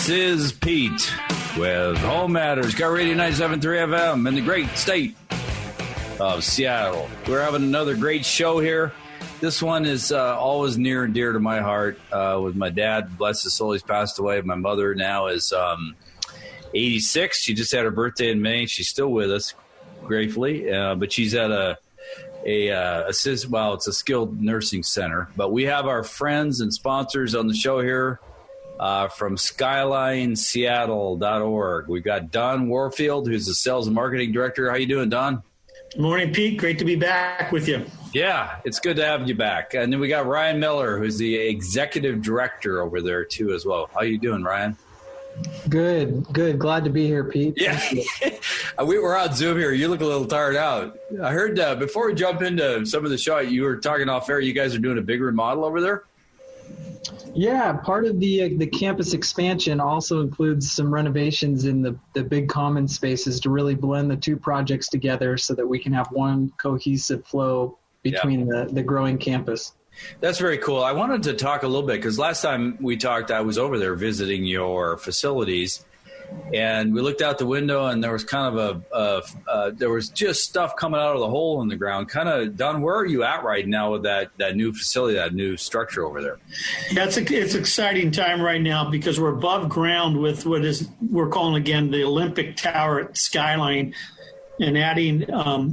This is Pete with Home Matters, KIRO Radio 97.3 FM in the great state of Seattle. We're having another great show here. This one is always near and dear to my heart with my dad. Bless his soul, he's passed away. My mother now is 86. She just had her birthday in May. She's still with us, gratefully, but she's at it's a skilled nursing center. But we have our friends and sponsors on the show here from Skyline Seattle.org. We've got Don Warfield, who's the sales and marketing director. How you doing, Don? Good morning, Pete. Great to be back with you. Yeah, it's good to have you back. And then we got Ryan Miller, who's the executive director over there too as well. How you doing, Ryan? Good. Glad to be here, Pete. Yeah, we were on Zoom here. You look a little tired out. I heard before we jump into some of the show, you were talking off air. You guys are doing a big remodel over there? Yeah, part of the campus expansion also includes some renovations in the big common spaces to really blend the two projects together so that we can have one cohesive flow between the growing campus. That's very cool. I wanted to talk a little bit because last time we talked, I was over there visiting your facilities, and we looked out the window, and there was kind of there was just stuff coming out of the hole in the ground. Kind of, Don, where are you at right now with that new facility, that new structure over there? Yeah, it's an exciting time right now because we're above ground with we're calling again the Olympic Tower at Skyline, and adding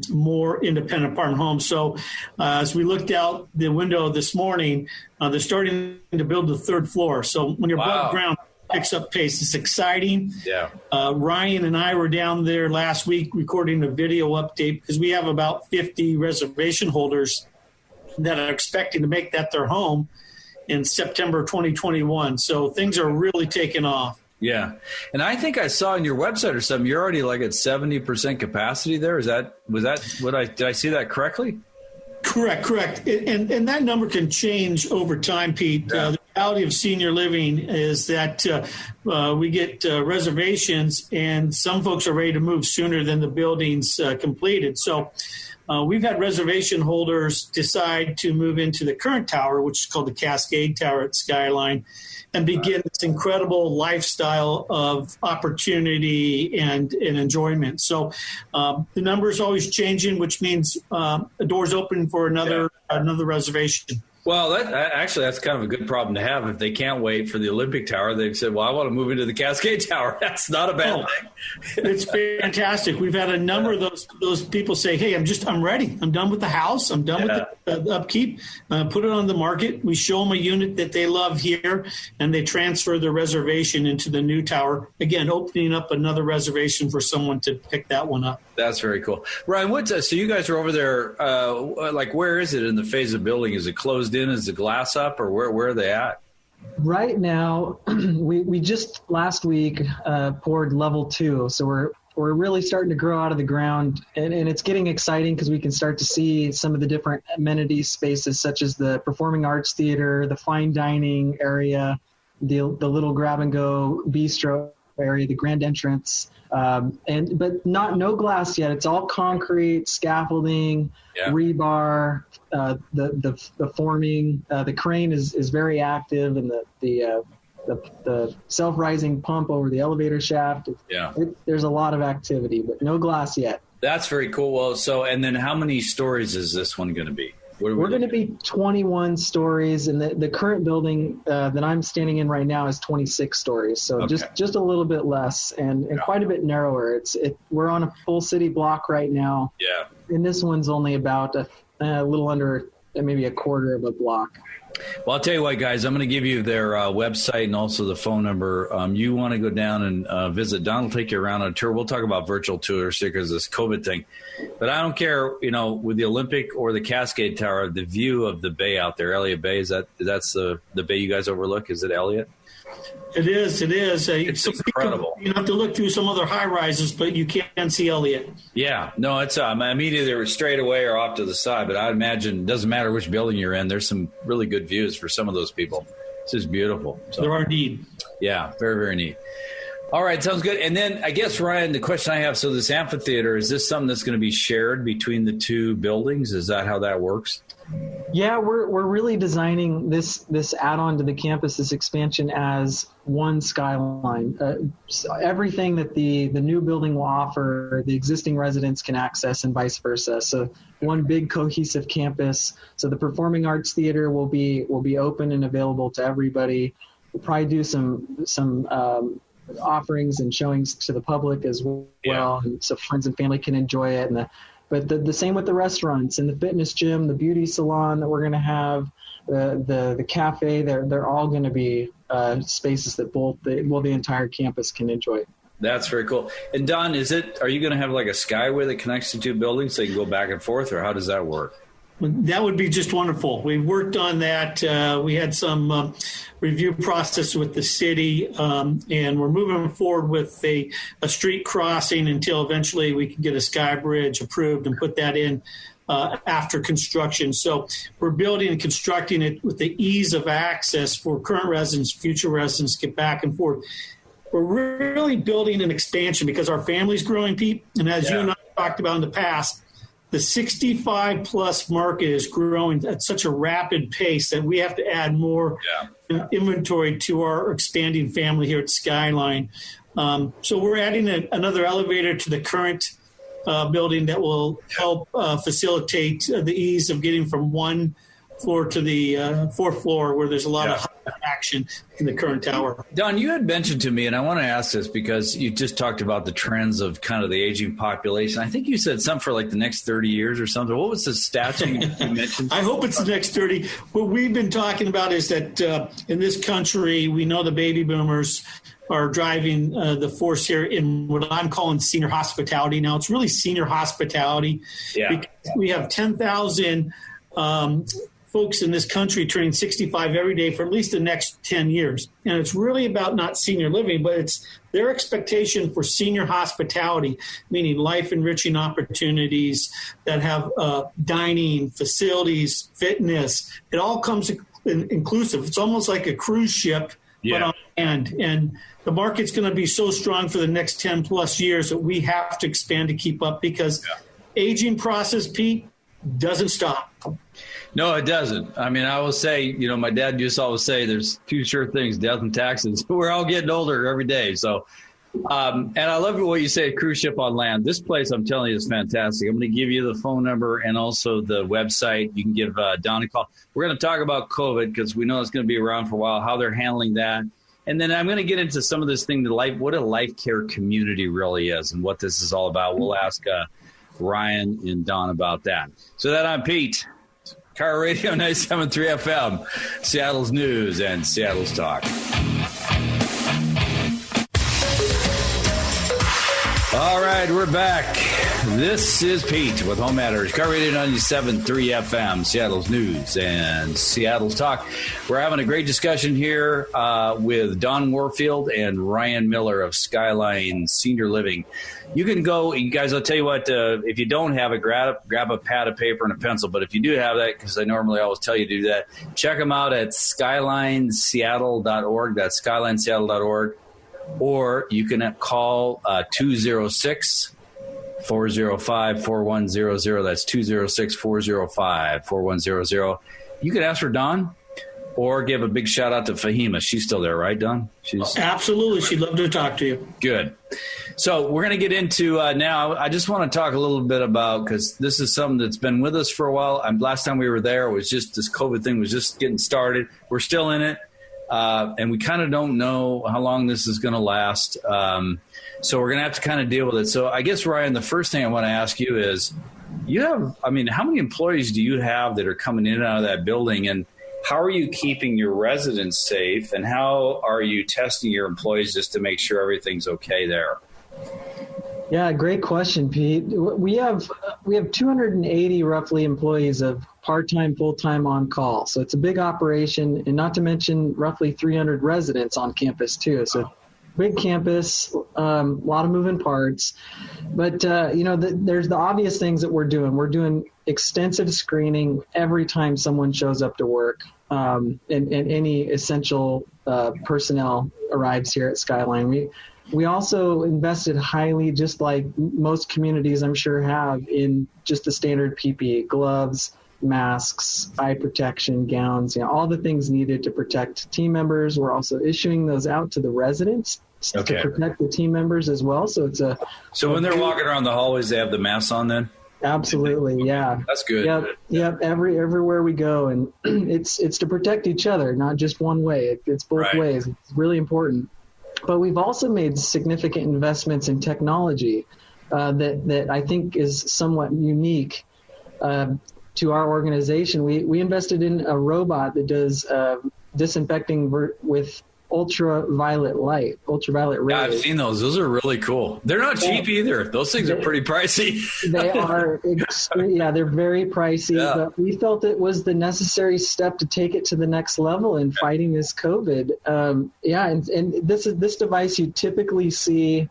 more independent apartment homes. So as we looked out the window this morning, they're starting to build the third floor. So when you're above ground, it picks up pace. It's exciting. Yeah. Ryan and I were down there last week recording a video update because we have about 50 reservation holders that are expecting to make that their home in September 2021. So things are really taking off. Yeah. And I think I saw on your website or something, you're already like at 70% capacity there. Did I see that correctly? Correct. And that number can change over time, Pete. Yeah. The reality of senior living is that we get reservations and some folks are ready to move sooner than the building's completed. So we've had reservation holders decide to move into the current tower, which is called the Cascade Tower at Skyline, and begin this incredible lifestyle of opportunity and enjoyment. So the number is always changing, which means a door's open for another reservation. Well, that's kind of a good problem to have. If they can't wait for the Olympic Tower, they've said, well, I want to move into the Cascade Tower. That's not a bad thing. It's fantastic. We've had a number of those people say, hey, I'm ready. I'm done with the house. I'm done with the upkeep. Put it on the market. We show them a unit that they love here, and they transfer their reservation into the new tower. Again, opening up another reservation for someone to pick that one up. That's very cool. Ryan, so you guys are over there, where is it in the phase of building? Is it closed in? Is the glass up, or where are they at? Right now, we just last week poured level 2, so we're really starting to grow out of the ground, and it's getting exciting because we can start to see some of the different amenity spaces, such as the performing arts theater, the fine dining area, the little grab and go bistro area, the grand entrance, but no glass yet. It's all concrete, scaffolding, rebar, the forming. The crane is very active, and the self-rising pump over the elevator shaft. There's a lot of activity, but no glass yet. That's very cool. Well, and then how many stories is this one going to be? We're going to be 21 stories, and the current building that I'm standing in right now is 26 stories. So just a little bit less and quite a bit narrower. We're on a full city block right now. Yeah. And this one's only about a little under maybe a quarter of a block. Well, I'll tell you what, guys, I'm going to give you their website and also the phone number. You want to go down and visit. Don will take you around on a tour. We'll talk about virtual tours because of this COVID thing. But I don't care, with the Olympic or the Cascade Tower, the view of the bay out there, Elliott Bay, that's the bay you guys overlook? Is it Elliott? It is. It's incredible. You have to look through some other high rises, but you can see Elliott. Yeah. No, it's I'm either straight away or off to the side, but I imagine it doesn't matter which building you're in. There's some really good views for some of those people. It's just beautiful. So, there are indeed. Yeah, very, very neat. All right, sounds good. And then I guess, Ryan, the question I have, so this amphitheater, is this something that's going to be shared between the two buildings? Is that how that works? Yeah, we're really designing this add-on to the campus, this expansion, as one Skyline. So everything that the new building will offer, the existing residents can access, and vice versa. So one big cohesive campus. So the Performing Arts Theater will be open and available to everybody. We'll probably do some offerings and showings to the public as well, and so friends and family can enjoy it. But the same with the restaurants and the fitness gym, the beauty salon that we're going to have, the cafe. They're all going to be spaces that the entire campus can enjoy. That's very cool. And Don, are you going to have like a skyway that connects the two buildings so you can go back and forth, or how does that work? That would be just wonderful. We've worked on that. We had some review process with the city, and we're moving forward with a street crossing until eventually we can get a sky bridge approved and put that in after construction. So we're building and constructing it with the ease of access for current residents, future residents to get back and forth. We're really building an expansion because our family's growing, Pete, and as you and I talked about in the past, the 65-plus market is growing at such a rapid pace that we have to add more inventory to our expanding family here at Skyline. So we're adding another elevator to the current building that will help facilitate the ease of getting from one floor to the fourth floor, where there's a lot of action in the current tower. Don, you had mentioned to me, and I want to ask this because you just talked about the trends of kind of the aging population. I think you said something for like the next 30 years or something. What was the stat you mentioned? I hope it's the next 30. What we've been talking about is that in this country, we know the baby boomers are driving the force here in what I'm calling senior hospitality. Now, it's really senior hospitality. Because we have 10,000 folks in this country turning 65 every day for at least the next 10 years. And it's really about not senior living, but it's their expectation for senior hospitality, meaning life-enriching opportunities that have dining, facilities, fitness. It all comes inclusive. It's almost like a cruise ship, but on land. And the market's going to be so strong for the next 10 plus years that we have to expand to keep up because aging process, Pete, doesn't stop. No, it doesn't. I mean, I will say, my dad used to always say there's two sure things, death and taxes. We're all getting older every day. So, and I love what you say, cruise ship on land. This place, I'm telling you, is fantastic. I'm going to give you the phone number and also the website. You can give Don a call. We're going to talk about COVID because we know it's going to be around for a while, how they're handling that. And then I'm going to get into some of this thing, what a life care community really is and what this is all about. We'll ask Ryan and Don about that. So that I'm Pete. KIRO Radio 97.3 FM, Seattle's News and Seattle's Talk. All right, we're back. This is Pete with Home Matters, KIRO Radio 97.3 FM, Seattle's News and Seattle's Talk. We're having a great discussion here with Don Warfield and Ryan Miller of Skyline Senior Living. You can go, you guys, I'll tell you what, if you don't have it, grab a pad of paper and a pencil. But if you do have that, because I normally always tell you to do that, check them out at skylineseattle.org. That's skylineseattle.org. Or you can call 206-405-4100. That's 206-405-4100. You can ask for Don or give a big shout out to Fahima. She's still there, right, Don? Absolutely. She'd love to talk to you. Good. So we're going to get into now. I just want to talk a little bit about, because this is something that's been with us for a while. Last time we were there, it was just this COVID thing was just getting started. We're still in it. And we kind of don't know how long this is going to last. So we're going to have to kind of deal with it. So I guess, Ryan, the first thing I want to ask you is, how many employees do you have that are coming in and out of that building? And how are you keeping your residents safe? And how are you testing your employees just to make sure everything's okay there? Yeah, great question, Pete. We have 280 roughly employees of part-time, full-time on call. So it's a big operation, and not to mention roughly 300 residents on campus too. So big campus, a lot of moving parts. But, there's the obvious things that we're doing. We're doing extensive screening every time someone shows up to work, and any essential personnel arrives here at Skyline. We also invested highly, just like most communities I'm sure have, in just the standard PPE, gloves, masks, eye protection, gowns, all the things needed to protect team members. We're also issuing those out to the residents to protect the team members as well. So So when they're walking around the hallways, they have the masks on then? Absolutely, yeah. That's good. Yep. Everywhere we go, and it's to protect each other, not just one way. It's both ways. It's really important. But we've also made significant investments in technology that I think is somewhat unique to our organization. We invested in a robot that does disinfecting with ultraviolet rays. Yeah, I've seen those. Those are really cool. They're not cheap either. Those things are pretty pricey. They are. They're very pricey. Yeah. But we felt it was the necessary step to take it to the next level in fighting this COVID. And this device you typically see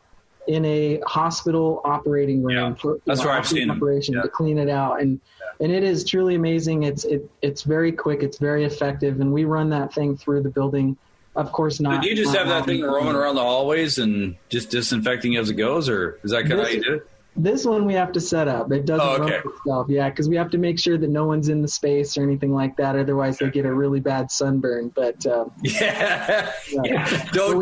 in a hospital operating room. Yeah. That's where I've seen operation to clean it out. And it is truly amazing. It's very quick. It's very effective. And we run that thing through the building. Of course not. Do you just have that thing roaming around the hallways and just disinfecting as it goes, or is that kind of how you do it? This one we have to set up. It doesn't roam itself, because we have to make sure that no one's in the space or anything like that. Otherwise, they get a really bad sunburn. But don't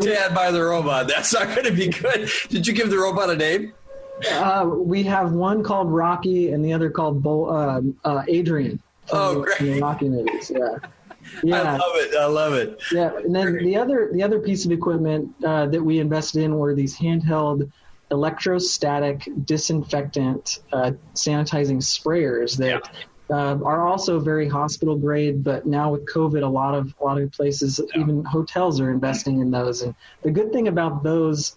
tad by the robot. That's not going to be good. Did you give the robot a name? We have one called Rocky and the other called Adrian. Great! The Rocky movies, Yeah. I love it. Yeah, and then the other piece of equipment that we invested in were these handheld electrostatic disinfectant sanitizing sprayers that are also very hospital grade. But now with COVID, a lot of places, even hotels, are investing in those. And the good thing about those,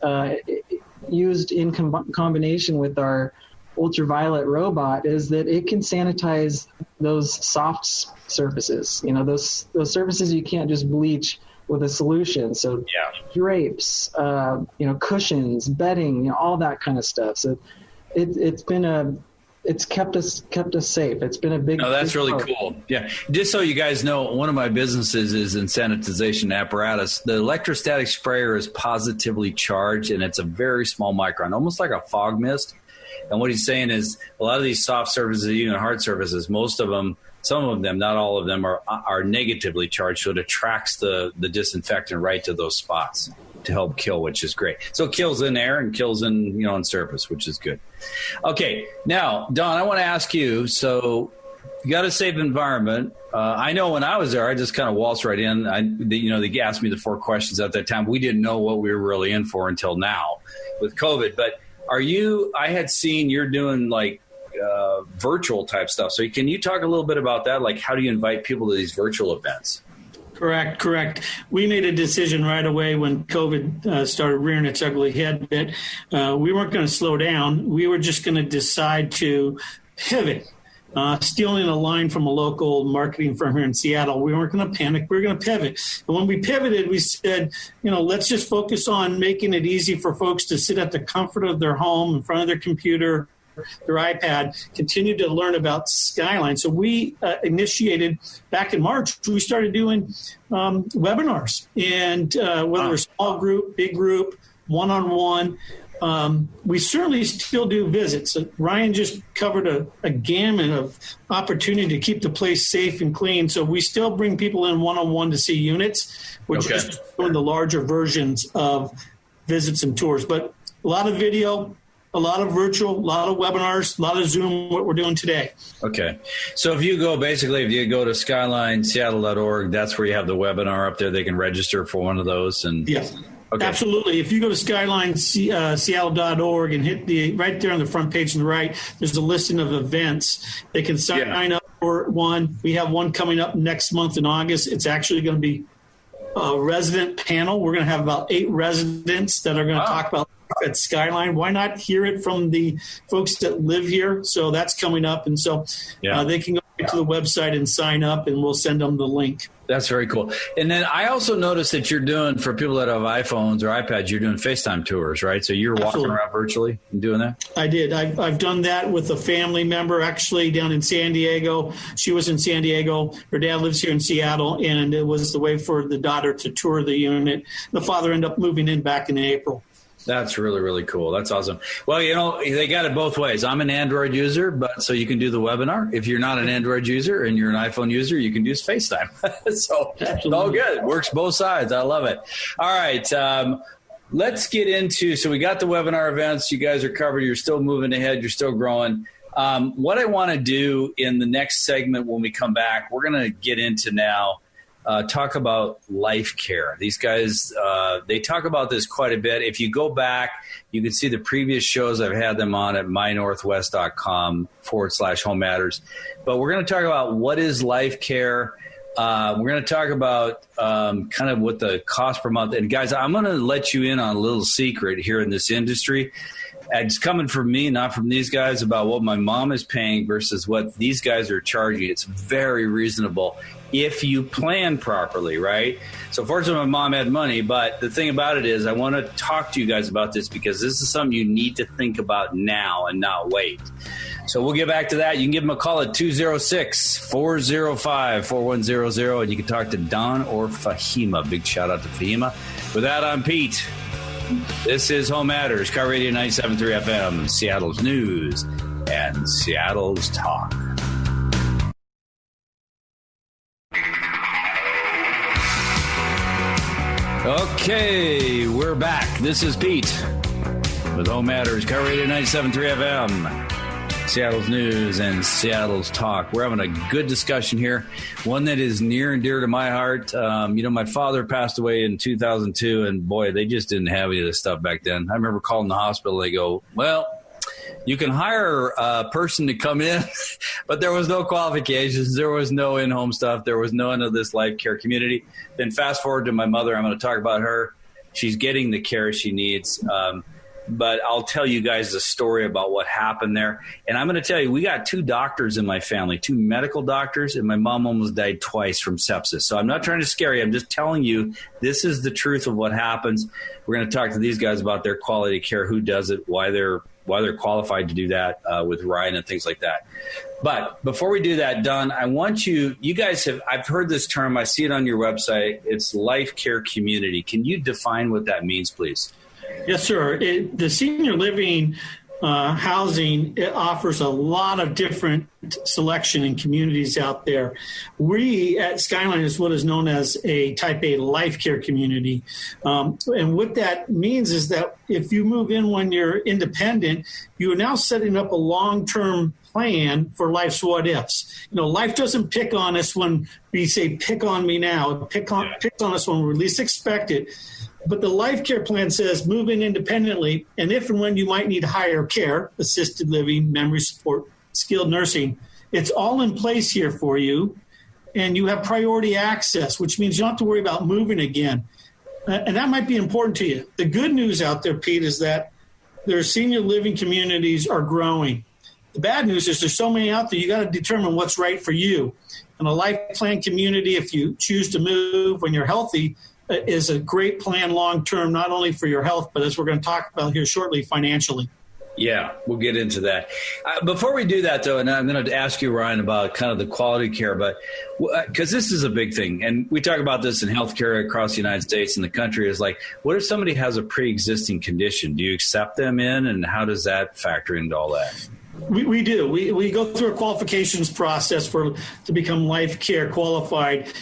used in combination with our ultraviolet robot, is that it can sanitize those soft surfaces, those surfaces you can't just bleach with a solution. So drapes, cushions, bedding, all that kind of stuff. So it's kept us safe. It's been a big. Oh, that's really cool. Yeah. Just so you guys know, one of my businesses is in sanitization apparatus. The electrostatic sprayer is positively charged, and it's a very small micron, almost like a fog mist. And what he's saying is a lot of these soft surfaces, even hard surfaces, most of them, some of them, not all of them, are negatively charged. So it attracts the disinfectant right to those spots to help kill, which is great. So it kills in air and kills in, on surface, which is good. Okay. Now, Don, I want to ask you, so you got a safe environment. I know when I was there, I just kind of waltzed right in. They asked me the 4 questions at that time. We didn't know what we were really in for until now with COVID. But I had seen you're doing like virtual type stuff. So can you talk a little bit about that? Like, how do you invite people to these virtual events? Correct. We made a decision right away when COVID started rearing its ugly head that we weren't going to slow down. We were just going to decide to pivot. Stealing a line from a local marketing firm here in Seattle, we weren't going to panic. We were going to pivot. And when we pivoted, we said, let's just focus on making it easy for folks to sit at the comfort of their home in front of their computer, their iPad, continue to learn about Skyline. So we initiated back in March, we started doing webinars. And whether it's small group, big group, one-on-one, we certainly still do visits. Ryan just covered a gamut of opportunity to keep the place safe and clean. So we still bring people in one-on-one to see units, which is one of the larger versions of visits and tours. But a lot of video, a lot of virtual, a lot of webinars, a lot of Zoom, what we're doing today. Okay. So if you go to skylineseattle.org, that's where you have the webinar up there. They can register for one of those. And yes. Okay. Absolutely. If you go to skylineseattle.org and hit right there on the front page on the right, there's a listing of events. They can sign up for one. We have one coming up next month in August. It's actually going to be a resident panel. We're going to have about 8 residents that are going to talk about at Skyline. Why not hear it from the folks that live here? So that's coming up. And so they can go to the website and sign up, and we'll send them the link. That's very cool. And then I also noticed that you're doing, for people that have iPhones or iPads, you're doing FaceTime tours, right? So you're walking around virtually and doing that? I did. I've done that with a family member actually down in San Diego. She was in San Diego. Her dad lives here in Seattle, and it was the way for the daughter to tour the unit. The father ended up moving in back in April. That's really, really cool. That's awesome. Well, they got it both ways. I'm an Android user, but so you can do the webinar. If you're not an Android user and you're an iPhone user, you can use FaceTime. So it's all good. It works both sides. I love it. All right. Let's get into, so we got the webinar events. You guys are covered. You're still moving ahead. You're still growing. What I want to do in the next segment when we come back, we're going to get into now talk about life care. These guys, they talk about this quite a bit. If you go back, you can see the previous shows. I've had them on at mynorthwest.com/home matters. But we're going to talk about what is life care. We're going to talk about kind of what the cost per month. And guys, I'm going to let you in on a little secret here in this industry. It's coming from me, not from these guys, about what my mom is paying versus what these guys are charging. It's very reasonable if you plan properly, right? So fortunately, my mom had money, but the thing about it is I want to talk to you guys about this because this is something you need to think about now and not wait. So we'll get back to that. You can give them a call at 206-405-4100, and you can talk to Don or Fahima. Big shout out to Fahima. With that, I'm Pete. This is Home Matters, KIRO Radio 97.3 FM, Seattle's news and Seattle's talk. Okay, we're back. This is Pete with Home Matters, KIRO Radio 97.3 FM. Seattle's news and Seattle's talk. We're having a good discussion here, one that is near and dear to my heart. My father passed away in 2002, and boy, they just didn't have any of this stuff back then. I remember calling the hospital. They go, well, you can hire a person to come in, but there was no qualifications. There was no in-home stuff. There was none of this life care community. Then fast forward to my mother. I'm going to talk about her. She's getting the care she needs. But I'll tell you guys the story about what happened there. And I'm going to tell you, we got 2 doctors in my family, 2 medical doctors, and my mom almost died twice from sepsis. So I'm not trying to scare you. I'm just telling you this is the truth of what happens. We're going to talk to these guys about their quality of care, who does it, why they're qualified to do that with Ryan and things like that. But before we do that, Don, I want you guys have, I've heard this term. I see it on your website. It's life care community. Can you define what that means, please? Yes, sir. The senior living housing, it offers a lot of different selection and communities out there. We at Skyline is what is known as a type A life care community. And what that means is that if you move in when you're independent, you are now setting up a long-term plan for life's what ifs. Life doesn't pick on us when we say, pick on me now. It picks on us when we least expect it. But the life care plan says move in independently, and if and when you might need higher care, assisted living, memory support, skilled nursing, it's all in place here for you, and you have priority access, which means you don't have to worry about moving again. And that might be important to you. The good news out there, Pete, is that their senior living communities are growing. The bad news is there's so many out there, you got to determine what's right for you. And a life plan community, if you choose to move when you're healthy, is a great plan long-term, not only for your health, but as we're going to talk about here shortly, financially. Yeah, we'll get into that. Before we do that, though, and I'm going to ask you, Ryan, about kind of the quality care, but because this is a big thing, and we talk about this in healthcare across the United States and the country, is like, what if somebody has a pre-existing condition? Do you accept them in, and how does that factor into all that? We do. We go through a qualifications process to become life care qualified.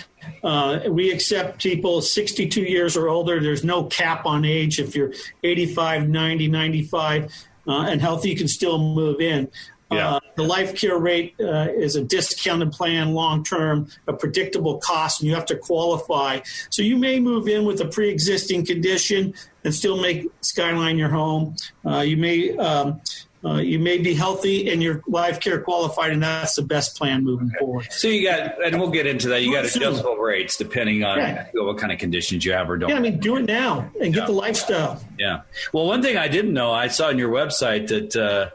We accept people 62 years or older. There's no cap on age. If you're 85, 90, 95 and healthy, you can still move in. Yeah. The life care rate is a discounted plan, long-term, a predictable cost, and you have to qualify. So you may move in with a pre-existing condition and still make Skyline your home. You may be healthy and you're life care qualified, and that's the best plan moving forward. So you got, and we'll get into that, you got adjustable rates depending on what kind of conditions you have or don't. Yeah, do it now and get the lifestyle. Yeah. Well, one thing I didn't know, I saw on your website that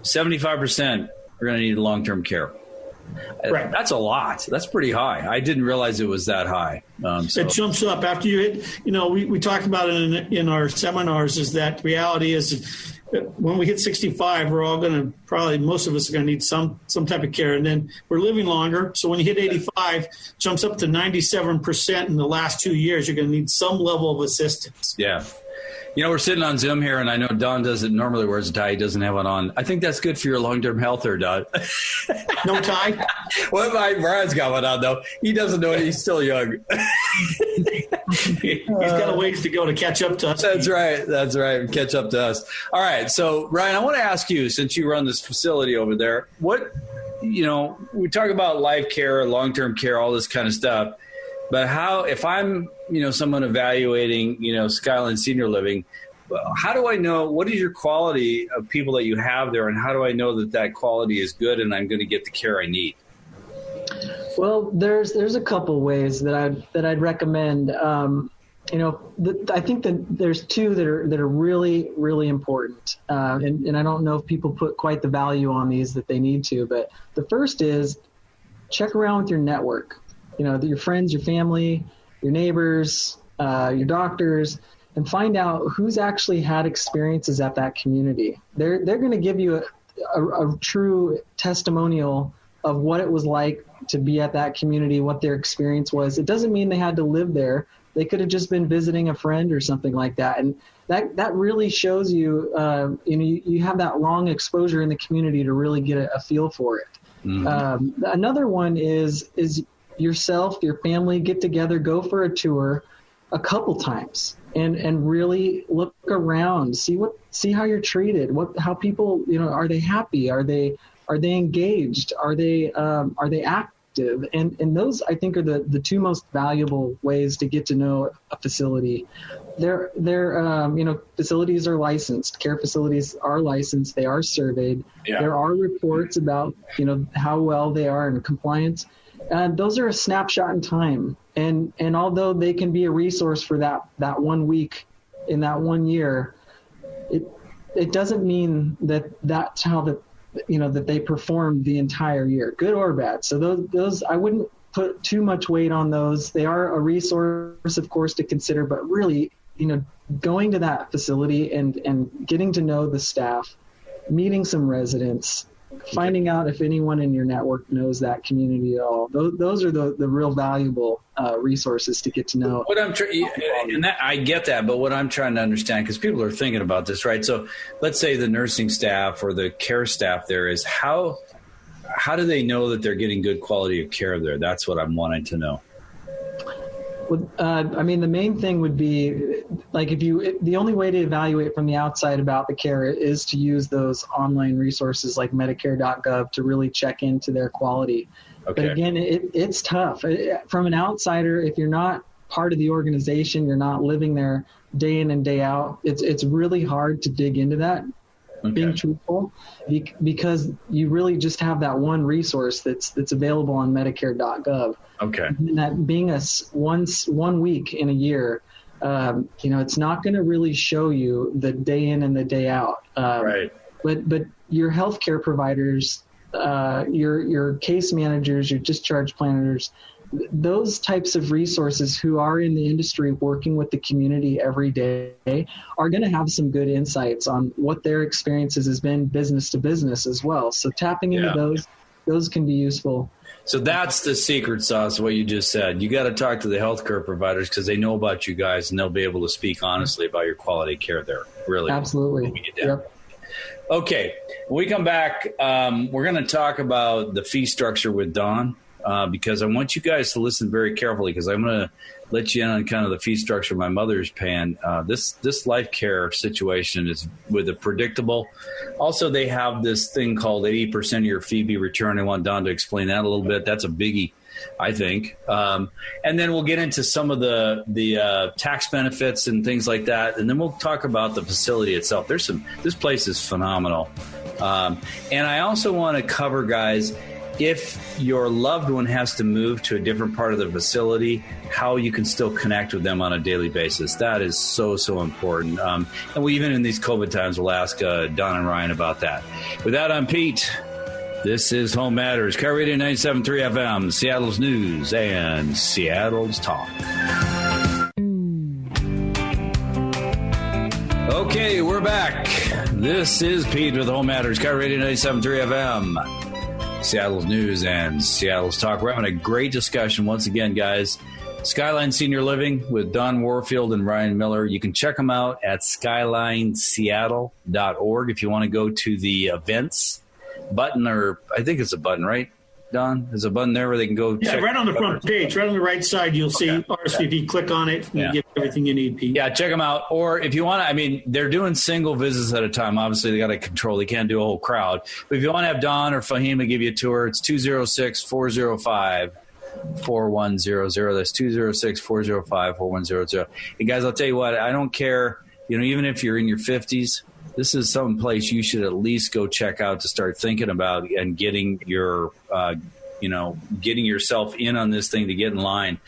75% are going to need long-term care. Right. That's a lot. That's pretty high. I didn't realize it was that high. It jumps up after you hit, we talked about it in our seminars, is that reality is when we hit 65, we're all going to most of us are going to need some type of care. And then we're living longer. So when you hit 85, jumps up to 97% in the last 2 years, you're going to need some level of assistance. Yeah. We're sitting on Zoom here, and I know Don normally wears a tie. He doesn't have one on. I think that's good for your long-term health there, Don. No tie? Well, Brian's got one on, though. He doesn't know it. He's still young. He's got a ways to go to catch up to us. That's right. Catch up to us. All right. So, Ryan, I want to ask you, since you run this facility over there, we talk about life care, long-term care, all this kind of stuff. But if I'm, someone evaluating, Skyline Senior Living, how do I know, what is your quality of people that you have there, and how do I know that quality is good and I'm going to get the care I need? Well, there's a couple ways that I'd recommend. I think that there's two that are really, really important. And I don't know if people put quite the value on these that they need to, but the first is check around with your network. Your friends, your family, your neighbors, your doctors, and find out who's actually had experiences at that community. They're going to give you a true testimonial of what it was like to be at that community, what their experience was. It doesn't mean they had to live there. They could have just been visiting a friend or something like that. And that really shows you, you have that long exposure in the community to really get a feel for it. Mm-hmm. Another one is yourself, your family, get together, go for a tour a couple times and really look around, see how you're treated, how people, are they happy? Are they engaged? Are they active? And those, I think, are the two most valuable ways to get to know a facility. Facilities are licensed. Care facilities are licensed. They are surveyed. Yeah. There are reports about, how well they are in compliance. Those are a snapshot in time. And although they can be a resource for that 1 week in that 1 year, it doesn't mean that's how that they performed the entire year, good or bad. So those I wouldn't put too much weight on those. They are a resource, of course, to consider, but really, going to that facility and getting to know the staff, meeting some residents, finding out if anyone in your network knows that community at all. Those are the real valuable resources to get to know. I get that, but what I'm trying to understand, because people are thinking about this, right? So let's say the nursing staff or the care staff there is, how do they know that they're getting good quality of care there? That's what I'm wanting to know. Well, the main thing would be, the only way to evaluate from the outside about the care is to use those online resources like Medicare.gov to really check into their quality. Okay. But again, it's tough. From an outsider, if you're not part of the organization, you're not living there day in and day out, it's really hard to dig into that. Okay. Being truthful, because you really just have that one resource that's available on Medicare.gov. Okay. And that being one week in a year, it's not going to really show you the day in and the day out. Right. But your healthcare providers, your case managers, your discharge planners, those types of resources who are in the industry working with the community every day are going to have some good insights on what their experiences has been business to business as well. So tapping into those can be useful. So that's the secret sauce, what you just said. You got to talk to the healthcare providers because they know about you guys and they'll be able to speak honestly about your quality of care there. Really. Absolutely. Yep. Okay. When we come back, we're going to talk about the fee structure with Don. Because I want you guys to listen very carefully, because I'm going to let you in on kind of the fee structure my mother's paying. This life care situation is with a predictable. Also, they have this thing called 80% of your fee be returned. I want Don to explain that a little bit. That's a biggie, I think. And then we'll get into some of the tax benefits and things like that. And then we'll talk about the facility itself. This place is phenomenal. And I also want to cover, guys, if your loved one has to move to a different part of the facility, how you can still connect with them on a daily basis. That is so, so important. And we, even in these COVID times, we'll ask Don and Ryan about that. With that, I'm Pete. This is Home Matters, KIRO Radio 97.3 FM, Seattle's news and Seattle's talk. Okay, we're back. This is Pete with Home Matters, KIRO Radio 97.3 FM. Seattle's news and Seattle's talk. We're having a great discussion once again, guys. Skyline Senior Living with Don Warfield and Ryan Miller. You can check them out at skylineseattle.org if you want to go to the events button, or I think it's a button, right, Don? There's a button there where they can go check. Right on the front page, right on the right side, you'll see RSVP. Click on it, and you get everything you need, Pete. Yeah, check them out. Or if you want to, I mean, they're doing single visits at a time. Obviously, they got to control. They can't do a whole crowd. But if you want to have Don or Fahim to give you a tour, it's 206-405-4100. That's 206-405-4100. And guys, I'll tell you what, I don't care, even if you're in your 50s, this is some place you should at least go check out to start thinking about and getting your, getting yourself in on this thing to get in line.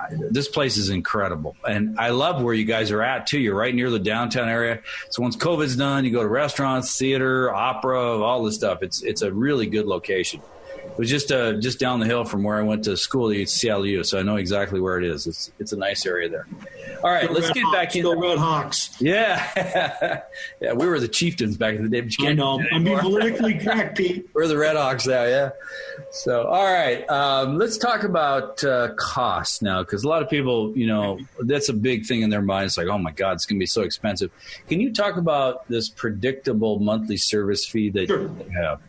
This place is incredible. And I love where you guys are at, too. You're right near the downtown area. So once COVID's done, you go to restaurants, theater, opera, all this stuff. It's a really good location. It was just down the hill from where I went to school at CLU, so I know exactly where it is. It's a nice area there. All right, let's get back into Red Hawks. Yeah. Yeah, we were the Chieftains back in the day, but you can't. I know. I'm being politically correct, Pete. We're the Red Hawks now, yeah. So, all right, let's talk about cost now, because a lot of people, that's a big thing in their mind. It's like, oh, my God, it's going to be so expensive. Can you talk about this predictable monthly service fee that you have?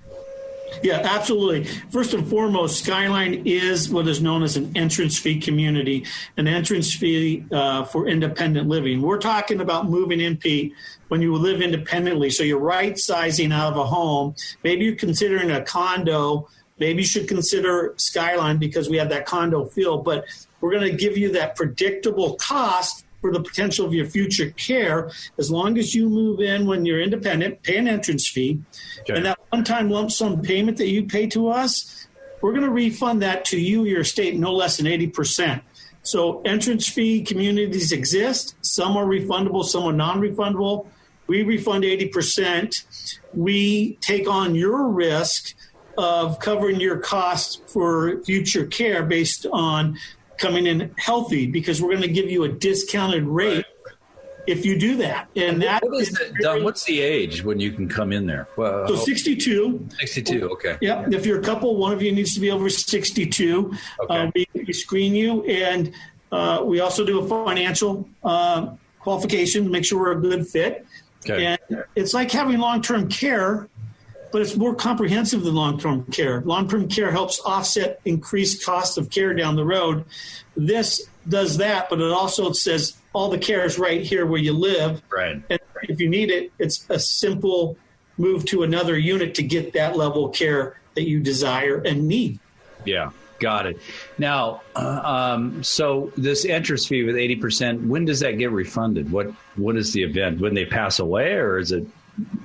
Yeah, absolutely. First and foremost, Skyline is what is known as an entrance fee community, an entrance fee for independent living. We're talking about moving in, Pete, when you live independently. So you're right-sizing out of a home. Maybe you're considering a condo. Maybe you should consider Skyline because we have that condo feel. But we're going to give you that predictable cost for the potential of your future care, as long as you move in when you're independent, pay an entrance fee. Okay. And that one-time lump sum payment that you pay to us, we're going to refund that to you, your estate, no less than 80%. So entrance fee communities exist. Some are refundable, some are non-refundable. We refund 80%. We take on your risk of covering your costs for future care based on coming in healthy, because we're going to give you a discounted rate if you do that. And that Don, what's the age when you can come in there? Well, so 62. 62, okay. Yeah. If you're a couple, one of you needs to be over 62. Okay. We screen you, and we also do a financial qualification, make sure we're a good fit. Okay. And it's like having long-term care, but it's more comprehensive than long-term care. Long-term care helps offset increased cost of care down the road. This does that, but it also says all the care is right here where you live. Right. And if you need it, it's a simple move to another unit to get that level of care that you desire and need. Yeah, got it. Now, so this entrance fee with 80%, when does that get refunded? What is the event? When they pass away, or is it?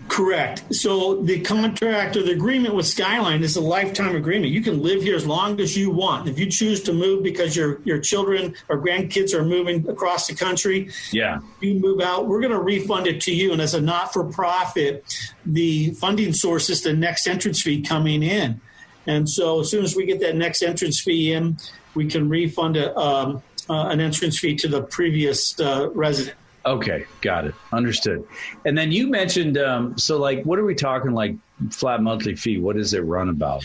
Correct. So the contract or the agreement with Skyline is a lifetime agreement. You can live here as long as you want. If you choose to move because your children or grandkids are moving across the country, you move out, we're going to refund it to you. And as a not-for-profit, the funding source is the next entrance fee coming in. And so as soon as we get that next entrance fee in, we can refund an entrance fee to the previous resident. Okay, got it. Understood. And then you mentioned, what are we talking, like flat monthly fee? What does it run about?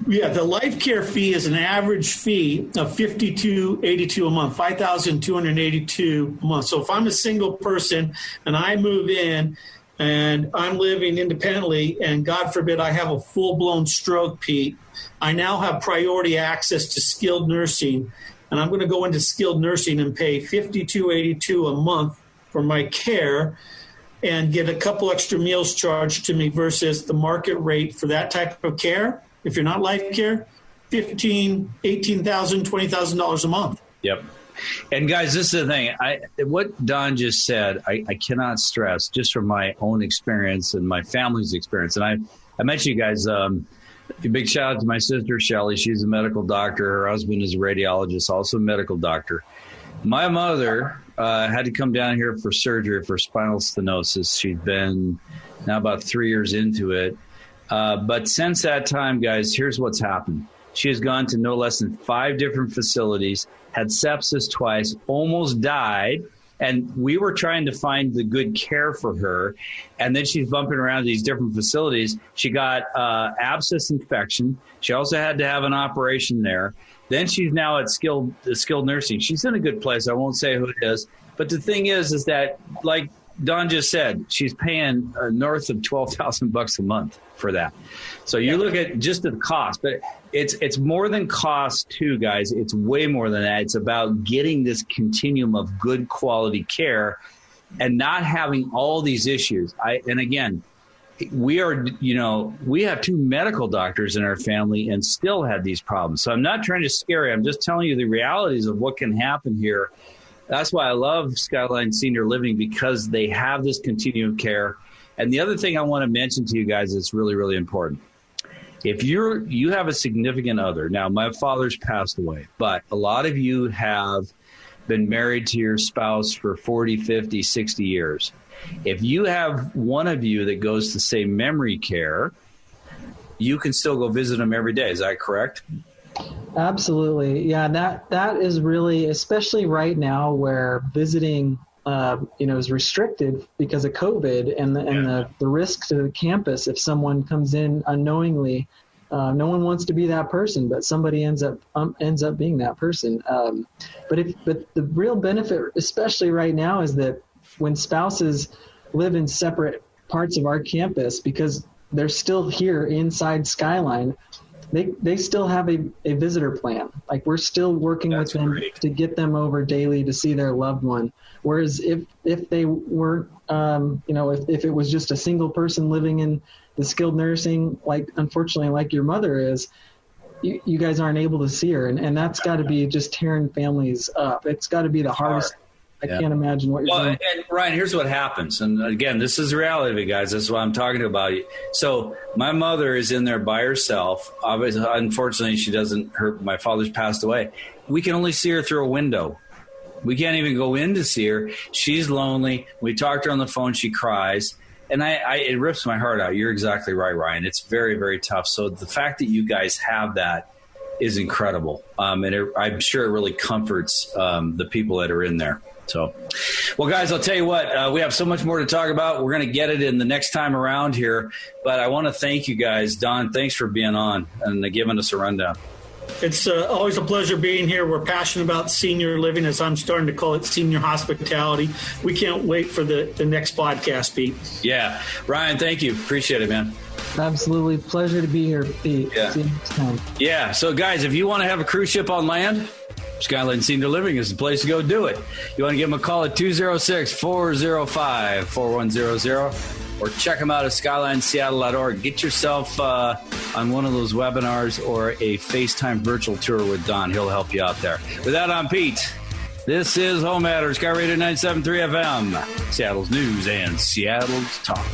Yeah, the life care fee is an average fee of $5,282 a month, $5,282 a month. So if I'm a single person and I move in and I'm living independently, and God forbid I have a full-blown stroke, Pete, I now have priority access to skilled nursing, and I'm going to go into skilled nursing and pay $5,282 a month for my care and get a couple extra meals charged to me versus the market rate for that type of care. If you're not life care, $15,000, $18,000, $20,000 a month. Yep. And guys, this is the thing. What Don just said, I cannot stress, just from my own experience and my family's experience. And I mentioned you guys, a big shout out to my sister, Shelly. She's a medical doctor. Her husband is a radiologist, also a medical doctor. My mother had to come down here for surgery for spinal stenosis. She's been now about 3 years into it. But since that time, guys, here's what's happened. She has gone to no less than 5 different facilities, had sepsis twice, almost died. And we were trying to find the good care for her. And then she's bumping around these different facilities. She got abscess infection. She also had to have an operation there. Then she's now at skilled nursing. She's in a good place. I won't say who it is. But the thing is that, like Don just said, she's paying north of $12,000 a month for that. So you look at just the cost, but it's more than cost too, guys. It's way more than that. It's about getting this continuum of good quality care and not having all these issues. And again, we have 2 medical doctors in our family and still had these problems. So I'm not trying to scare you. I'm just telling you the realities of what can happen here. That's why I love Skyline Senior Living, because they have this continuum of care. And the other thing I want to mention to you guys that's really, really important. If you have a significant other, now my father's passed away, but a lot of you have been married to your spouse for 40, 50, 60 years. If you have one of you that goes to, say, memory care, you can still go visit them every day. Is that correct? Absolutely. Yeah, that is really, especially right now where visiting, is restricted because of COVID and the risk to the campus if someone comes in unknowingly. No one wants to be that person, but somebody ends up being that person. But the real benefit, especially right now, is that when spouses live in separate parts of our campus, because they're still here inside Skyline, they still have a visitor plan. Like, we're still working with them to get them over daily to see their loved one. Whereas if they weren't, if it was just a single person living in the skilled nursing, unfortunately, like your mother is, you guys aren't able to see her. And that's got to be just tearing families up. It's got to be the hardest. I can't imagine what you're doing. And Ryan, here's what happens. And again, this is the reality of it, guys. This is what I'm talking about. So my mother is in there by herself. Obviously, unfortunately, she doesn't. My father's passed away. We can only see her through a window. We can't even go in to see her. She's lonely. We talk to her on the phone. She cries. And it rips my heart out. You're exactly right, Ryan. It's very, very tough. So the fact that you guys have that is incredible. And I'm sure it really comforts the people that are in there. So, well, guys, I'll tell you what, we have so much more to talk about. We're going to get it in the next time around here. But I want to thank you guys. Don, thanks for being on and giving us a rundown. It's always a pleasure being here. We're passionate about senior living, as I'm starting to call it, senior hospitality. We can't wait for the next podcast, Pete. Yeah. Ryan, thank you. Appreciate it, man. Absolutely. Pleasure to be here, Pete. Yeah. See you next time. Yeah. So, guys, if you want to have a cruise ship on land, Skyline Senior Living is the place to go do it. You want to give them a call at 206-405-4100 or check them out at SkylineSeattle.org. Get yourself on one of those webinars or a FaceTime virtual tour with Don. He'll help you out there. With that, I'm Pete. This is Home Matters, Sky Radio 97.3 FM, Seattle's news and Seattle's talk.